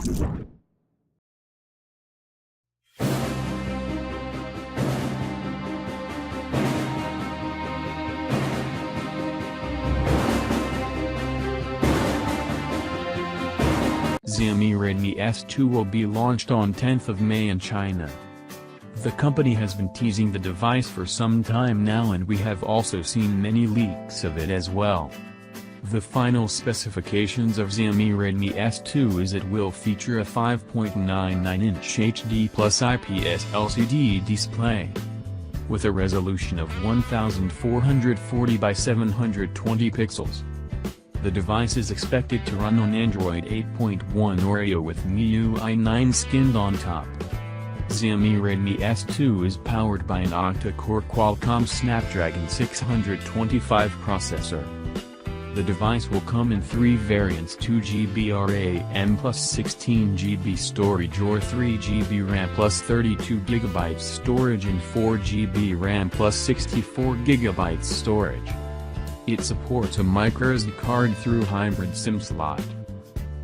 Xiaomi Redmi S2 will be launched on 10th of May in China. The company has been teasing the device for some time now, and we have also seen many leaks of it as well. The final specifications of Xiaomi Redmi S2 is it will feature a 5.99-inch HD Plus IPS LCD display with a resolution of 1440 by 720 pixels. The device is expected to run on Android 8.1 Oreo with MIUI 9 skinned on top. Xiaomi Redmi S2 is powered by an octa-core Qualcomm Snapdragon 625 processor. The device will come in three variants: 2GB RAM plus 16GB storage, or 3GB RAM plus 32GB storage, and 4GB RAM plus 64GB storage. It supports a microSD card through hybrid SIM slot.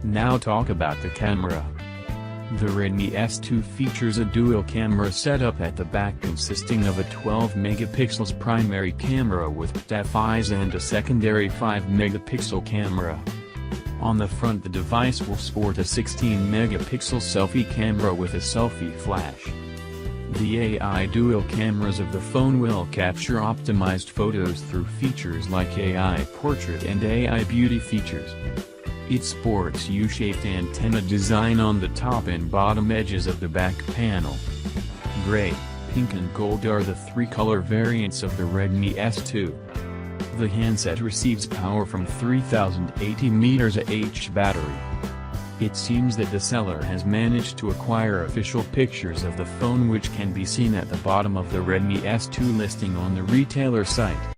Now talk about the camera. The Redmi S2 features a dual camera setup at the back consisting of a 12-megapixels primary camera with TFIs and a secondary 5-megapixel camera. On the front, the device will sport a 16-megapixel selfie camera with a selfie flash. The AI dual cameras of the phone will capture optimized photos through features like AI Portrait and AI Beauty features. It sports U-shaped antenna design on the top and bottom edges of the back panel. Gray, pink and gold are the three-color variants of the Redmi S2. The handset receives power from 3080 mAh battery. It seems that the seller has managed to acquire official pictures of the phone, which can be seen at the bottom of the Redmi S2 listing on the retailer site.